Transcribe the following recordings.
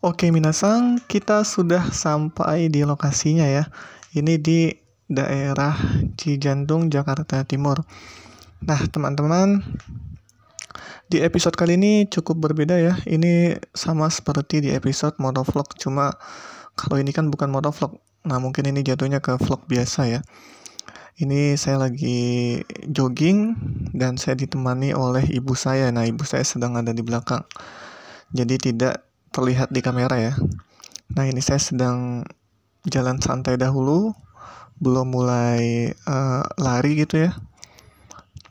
Oke, minasang, kita sudah sampai di lokasinya ya. Ini di daerah Cijantung, Jakarta Timur. Nah, teman-teman, di episode kali ini cukup berbeda ya. Ini sama seperti di episode motovlog, cuma kalau ini kan bukan motovlog. Nah, mungkin ini jatuhnya ke vlog biasa ya. Ini saya lagi jogging dan saya ditemani oleh ibu saya. Nah, ibu saya sedang ada di belakang. Jadi tidak terlihat di kamera ya. Nah, ini saya sedang jalan santai dahulu, belum mulai lari gitu ya.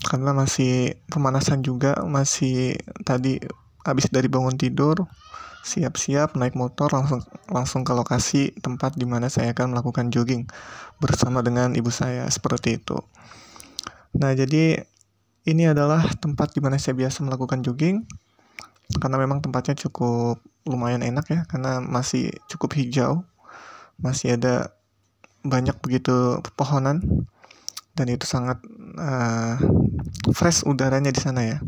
Karena masih pemanasan juga, masih tadi habis dari bangun tidur, siap-siap naik motor langsung ke lokasi tempat di mana saya akan melakukan jogging bersama dengan ibu saya, seperti itu. Nah, jadi ini adalah tempat di mana saya biasa melakukan jogging, karena memang tempatnya cukup lumayan enak ya, karena masih cukup hijau, masih ada banyak begitu pepohonan, dan itu sangat fresh udaranya di sana ya.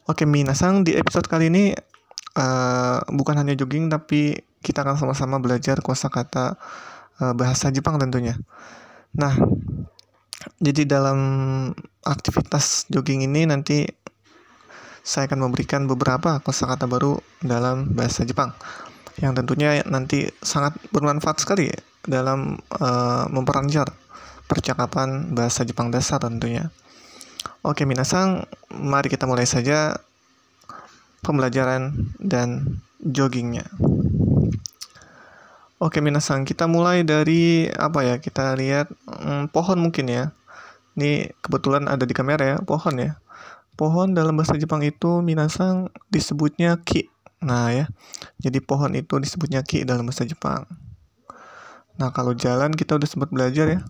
Oke, minasang, di episode kali ini bukan hanya jogging, tapi kita akan sama-sama belajar kosakata bahasa Jepang tentunya. Nah, jadi dalam aktivitas jogging ini nanti saya akan memberikan beberapa kosakata baru dalam bahasa Jepang yang tentunya nanti sangat bermanfaat sekali dalam memperlancar percakapan bahasa Jepang dasar tentunya. Oke, minasang, mari kita mulai saja pembelajaran dan joggingnya. Oke, minasang, kita mulai dari apa ya? Kita lihat pohon mungkin ya. Ini kebetulan ada di kamera ya, pohon ya. Pohon dalam bahasa Jepang itu minasang disebutnya ki. Nah ya, jadi pohon itu disebutnya ki dalam bahasa Jepang. Nah, kalau jalan kita udah sempat belajar ya.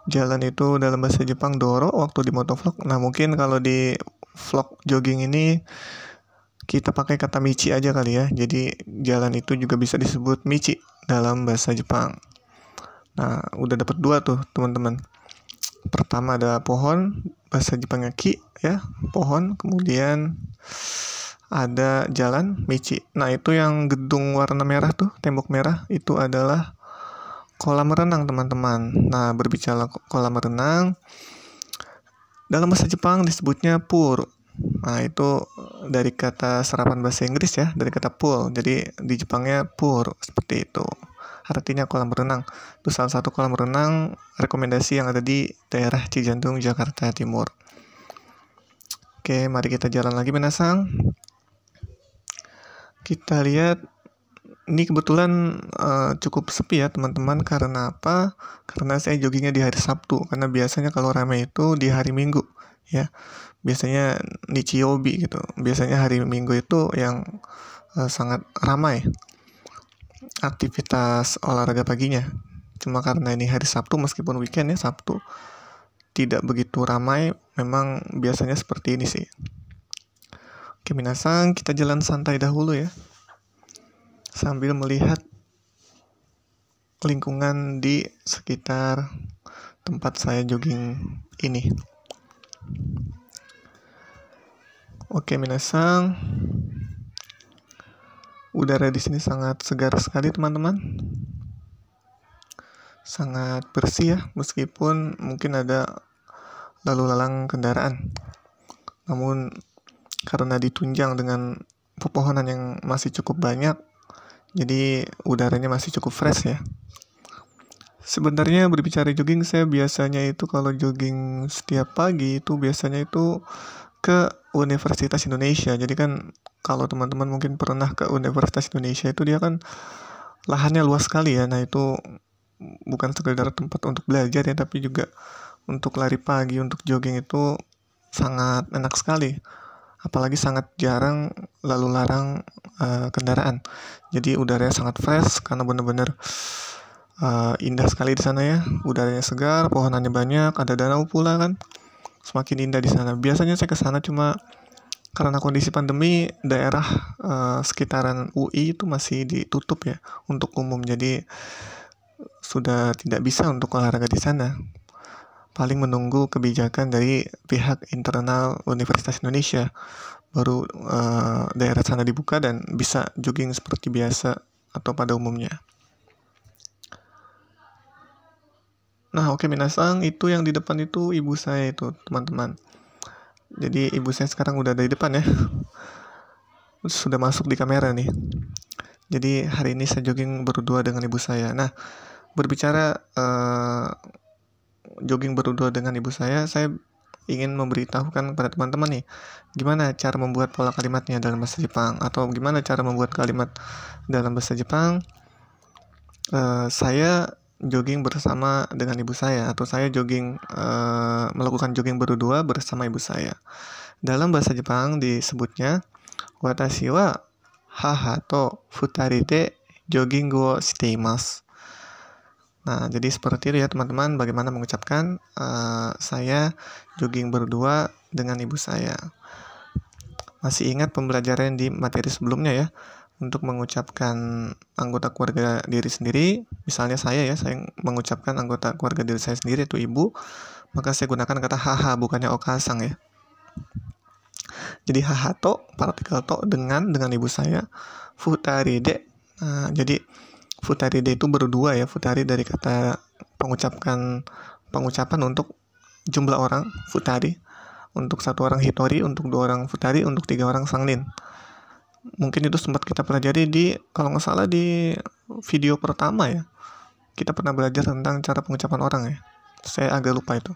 Jalan itu dalam bahasa Jepang doro waktu di motovlog. Nah, mungkin kalau di vlog jogging ini kita pakai kata michi aja kali ya. Jadi jalan itu juga bisa disebut michi dalam bahasa Jepang. Nah, udah dapat 2 tuh teman-teman. Pertama ada pohon, bahasa Jepangnya ki ya, pohon. Kemudian ada jalan, michi. Nah, itu yang gedung warna merah tuh, tembok merah, itu adalah kolam renang teman-teman. Nah, berbicara kolam renang, dalam bahasa Jepang disebutnya pool. Nah, itu dari kata serapan bahasa Inggris ya, dari kata pool. Jadi di Jepangnya pool, seperti itu. Artinya kolam renang. Itu salah satu kolam renang rekomendasi yang ada di daerah Cijantung, Jakarta Timur. Oke, mari kita jalan lagi minasang. Kita lihat, ini kebetulan cukup sepi ya teman-teman. Karena apa? Karena saya joggingnya di hari Sabtu. Karena biasanya kalau ramai itu di hari Minggu ya. Biasanya Nichiyobi gitu. Biasanya hari Minggu itu yang sangat ramai aktivitas olahraga paginya. Cuma karena ini hari Sabtu, meskipun weekend ya, Sabtu tidak begitu ramai. Memang biasanya seperti ini sih. Oke, minasang, kita jalan santai dahulu ya, sambil melihat lingkungan di sekitar tempat saya jogging ini. Oke, minasang, udara di sini sangat segar sekali teman-teman, sangat bersih ya, meskipun mungkin ada lalu lalang kendaraan. Namun karena ditunjang dengan pepohonan yang masih cukup banyak, jadi udaranya masih cukup fresh ya. Sebenarnya berbicara jogging, saya biasanya itu kalau jogging setiap pagi itu biasanya itu ke Universitas Indonesia. Jadi kan kalau teman-teman mungkin pernah ke Universitas Indonesia, itu dia kan lahannya luas sekali ya. Nah, itu bukan sekedar tempat untuk belajar ya, tapi juga untuk lari pagi, untuk jogging itu sangat enak sekali. Apalagi sangat jarang lalu larang kendaraan. Jadi udaranya sangat fresh karena benar-benar indah sekali di sana ya. Udaranya segar, pohonannya banyak, ada danau pula kan. Semakin indah di sana. Biasanya saya ke sana cuma karena kondisi pandemi, daerah sekitaran UI itu masih ditutup ya untuk umum. Jadi sudah tidak bisa untuk olahraga di sana. Paling menunggu kebijakan dari pihak internal Universitas Indonesia, baru daerah sana dibuka dan bisa jogging seperti biasa atau pada umumnya. Nah, oke minasang, itu yang di depan itu ibu saya itu, teman-teman. Jadi ibu saya sekarang udah ada di depan ya. Sudah masuk di kamera nih. Jadi hari ini saya jogging berdua dengan ibu saya. Nah, berbicara jogging berdua dengan ibu saya ingin memberitahukan kepada teman-teman nih, gimana cara membuat pola kalimatnya dalam bahasa Jepang, atau gimana cara membuat kalimat dalam bahasa Jepang. Saya jogging bersama dengan ibu saya, atau saya jogging melakukan jogging berdua bersama ibu saya. Dalam bahasa Jepang disebutnya watashi wa haha to futari de jogging wo shite imasu. Nah, jadi seperti itu ya teman-teman, bagaimana mengucapkan saya jogging berdua dengan ibu saya. Masih ingat pembelajaran di materi sebelumnya ya, untuk mengucapkan anggota keluarga diri sendiri, misalnya saya mengucapkan anggota keluarga diri saya sendiri itu ibu, maka saya gunakan kata haha, bukannya okasang ya. Jadi haha to, partikel to dengan ibu saya, futari de. Nah, jadi futari de itu berdua ya, futari dari kata pengucapan untuk jumlah orang, futari. Untuk satu orang hitori, untuk dua orang futari, untuk tiga orang sangnin. Mungkin itu sempat kita pelajari kalau nggak salah di video pertama ya. Kita pernah belajar tentang cara pengucapan orang ya. Saya agak lupa itu.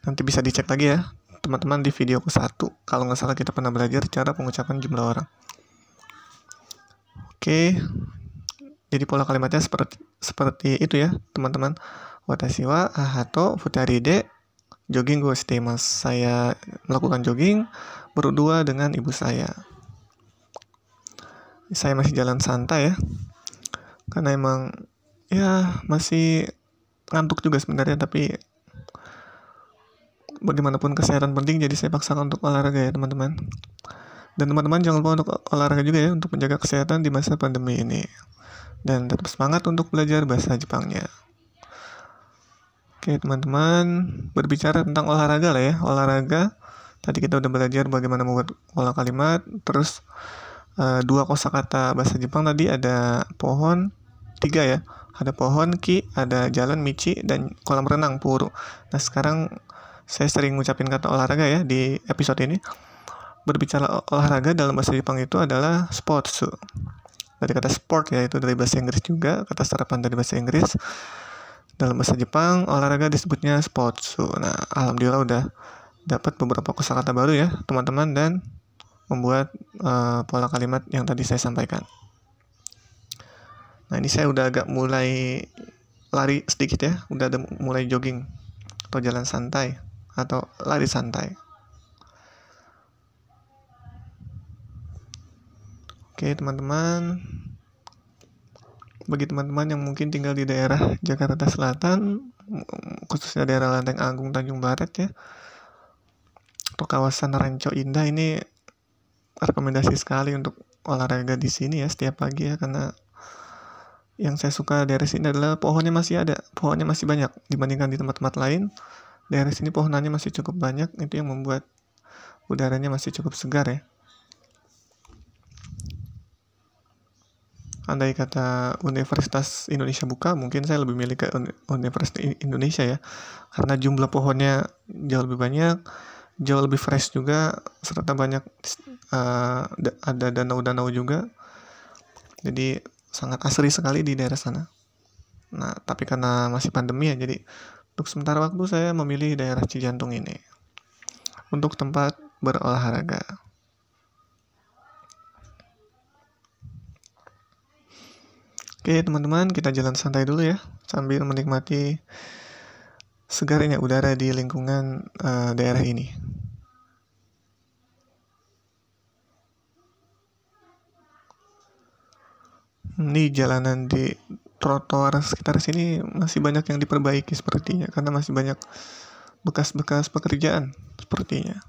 Nanti bisa dicek lagi ya, teman-teman, di video ke-1. Kalau nggak salah kita pernah belajar cara pengucapan jumlah orang. Oke. Jadi pola kalimatnya seperti itu ya, teman-teman. Watashi wa hahato futari de jogging wo shite imasu. Saya melakukan jogging berdua dengan ibu saya. Saya masih jalan santai ya, karena emang ya masih ngantuk juga sebenarnya, tapi bagaimanapun kesehatan penting, jadi saya paksakan untuk olahraga ya teman-teman. Dan teman-teman jangan lupa untuk olahraga juga ya, untuk menjaga kesehatan di masa pandemi ini. Dan tetap semangat untuk belajar bahasa Jepangnya. Oke teman-teman, berbicara tentang olahraga lah ya. Olahraga, tadi kita udah belajar bagaimana membuat pola kalimat. Terus 2 kosakata bahasa Jepang tadi, ada pohon 3 ya. Ada pohon ki, ada jalan michi, dan kolam renang puru. Nah sekarang saya sering ngucapin kata olahraga ya di episode ini. Berbicara olahraga dalam bahasa Jepang itu adalah sportsu. Dari kata sport ya, itu dari bahasa Inggris juga, kata serapan dari bahasa Inggris. Dalam bahasa Jepang, olahraga disebutnya sportsu. Nah, alhamdulillah udah dapat beberapa kosakata baru ya, teman-teman, dan membuat pola kalimat yang tadi saya sampaikan. Nah, ini saya udah agak mulai lari sedikit ya, udah ada mulai jogging atau jalan santai atau lari santai. Oke, teman-teman. Bagi teman-teman yang mungkin tinggal di daerah Jakarta Selatan, khususnya daerah Lenteng Agung, Tanjung Barat ya, atau kawasan Ranco Indah, ini rekomendasi sekali untuk olahraga di sini ya setiap pagi ya, karena yang saya suka daerah sini adalah pohonnya masih banyak dibandingkan di tempat-tempat lain. Daerah sini pohonannya masih cukup banyak, itu yang membuat udaranya masih cukup segar ya. Andai kata Universitas Indonesia buka, mungkin saya lebih milih ke Universitas Indonesia ya, karena jumlah pohonnya jauh lebih banyak, jauh lebih fresh juga, serta banyak ada danau-danau juga, jadi sangat asri sekali di daerah sana. Nah, tapi karena masih pandemi ya, jadi untuk sementara waktu saya memilih daerah Cijantung ini untuk tempat berolahraga. Oke teman-teman, kita jalan santai dulu ya, sambil menikmati segarnya udara di lingkungan daerah ini. Ini jalanan di trotoar sekitar sini masih banyak yang diperbaiki sepertinya, karena masih banyak bekas-bekas pekerjaan sepertinya.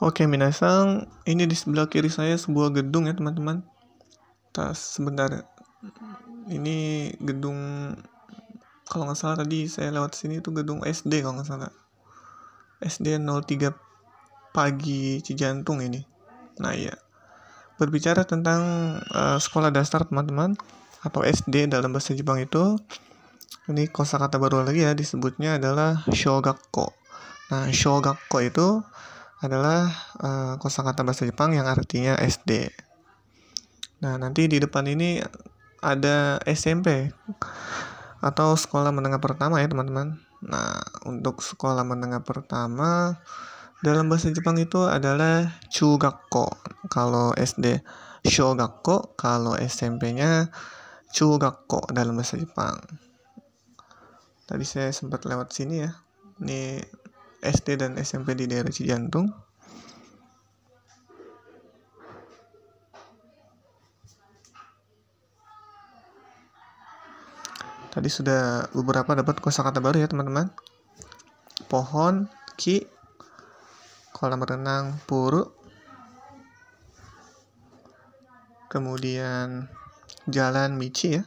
Oke, minasang, ini di sebelah kiri saya sebuah gedung ya teman-teman. Sebentar, ini gedung, kalau nggak salah tadi saya lewat sini itu gedung SD kalau nggak salah. SD 03 Pagi Cijantung ini. Nah iya, berbicara tentang sekolah dasar teman-teman, atau SD dalam bahasa Jepang itu, ini kosakata baru lagi ya, disebutnya adalah shogakko. Nah, shogakko itu adalah kosakata bahasa Jepang yang artinya SD. Nah, nanti di depan ini ada SMP atau sekolah menengah pertama ya teman-teman. Nah, untuk sekolah menengah pertama dalam bahasa Jepang itu adalah chugakko kalau SD, shogakko kalau SMP-nya chugakko dalam bahasa Jepang. Tadi saya sempat lewat sini ya. Ini SD dan SMP di daerah Cijantung. Tadi sudah beberapa dapat kosakata baru ya teman-teman. Pohon, ki, kolam renang, puru, kemudian jalan, michi ya.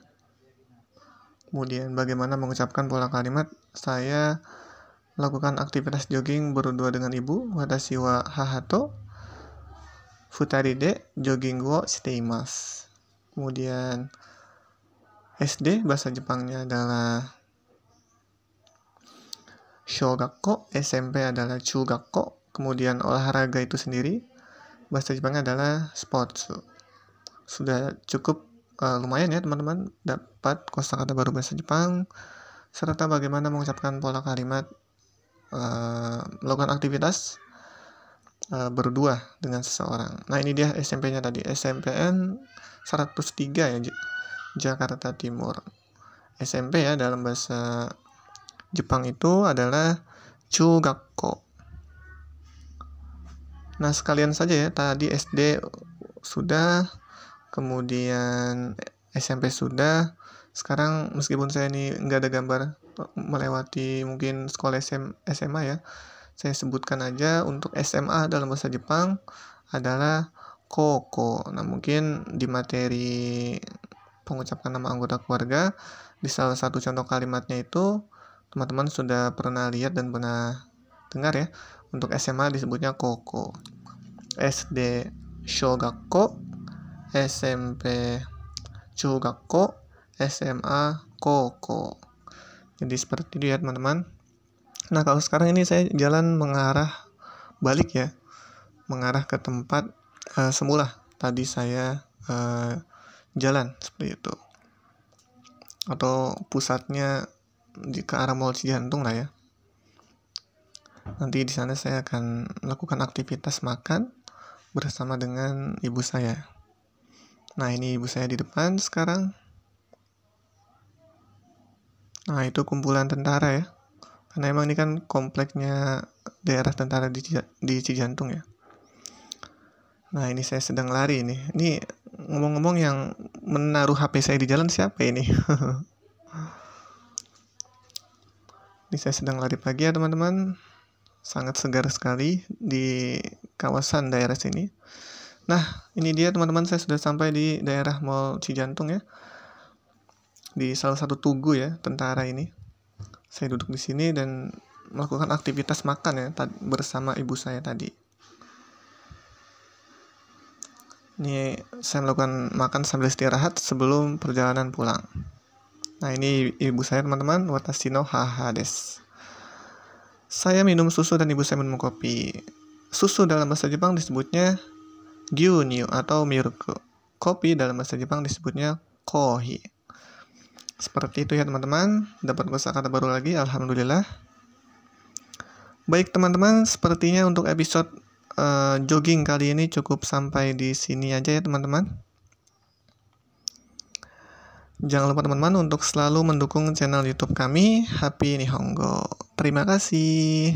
Kemudian bagaimana mengucapkan pola kalimat, saya lakukan aktivitas jogging berdua dengan ibu, watashi wa hahato futari de jogging wo shiteimasu. Kemudian SD bahasa Jepangnya adalah shogakko, SMP adalah chugakko, kemudian olahraga itu sendiri bahasa Jepangnya adalah spotsu. Sudah cukup lumayan ya teman-teman, dapat kosakata baru bahasa Jepang serta bagaimana mengucapkan pola kalimat, melakukan aktivitas berdua dengan seseorang. Nah, ini dia SMP-nya tadi, SMPN 103 ya, Jakarta Timur. SMP ya dalam bahasa Jepang itu adalah chugakko. Nah, sekalian saja ya, tadi SD sudah, kemudian SMP sudah. Sekarang meskipun saya ini nggak ada gambar melewati mungkin sekolah SMA ya, saya sebutkan aja untuk SMA dalam bahasa Jepang adalah koko. Nah, mungkin di materi pengucapan nama anggota keluarga, di salah satu contoh kalimatnya itu teman-teman sudah pernah lihat dan pernah dengar ya. Untuk SMA disebutnya koko, SD shogakko, SMP chugakko, SMA koko. Jadi seperti itu ya teman-teman. Nah, kalau sekarang ini saya jalan mengarah balik ya, mengarah ke tempat semula tadi saya jalan seperti itu, atau pusatnya ke arah Mall Cijantung lah ya. Nanti di sana saya akan melakukan aktivitas makan bersama dengan ibu saya. Nah, ini ibu saya di depan sekarang. Nah, itu kumpulan tentara ya. Karena emang ini kan kompleknya daerah tentara di Cijantung ya. Nah, ini saya sedang lari ini. Ini ngomong-ngomong yang menaruh HP saya di jalan siapa ini? Ini saya sedang lari pagi ya teman-teman. Sangat segar sekali di kawasan daerah sini. Nah, ini dia teman-teman, saya sudah sampai di daerah Mall Cijantung ya. Di salah satu tugu ya, tentara ini. Saya duduk di sini dan melakukan aktivitas makan ya, bersama ibu saya tadi. Ini saya melakukan makan sambil istirahat sebelum perjalanan pulang. Nah, ini ibu saya teman-teman, watashi no haha desu. Saya minum susu dan ibu saya minum kopi. Susu dalam bahasa Jepang disebutnya gyunyu atau milk. Kopi dalam bahasa Jepang disebutnya kohi. Seperti itu ya teman-teman. Dapat kosakata baru lagi, alhamdulillah. Baik teman-teman, sepertinya untuk episode jogging kali ini cukup sampai di sini aja ya teman-teman. Jangan lupa teman-teman untuk selalu mendukung channel YouTube kami, Happy Nihongo. Terima kasih.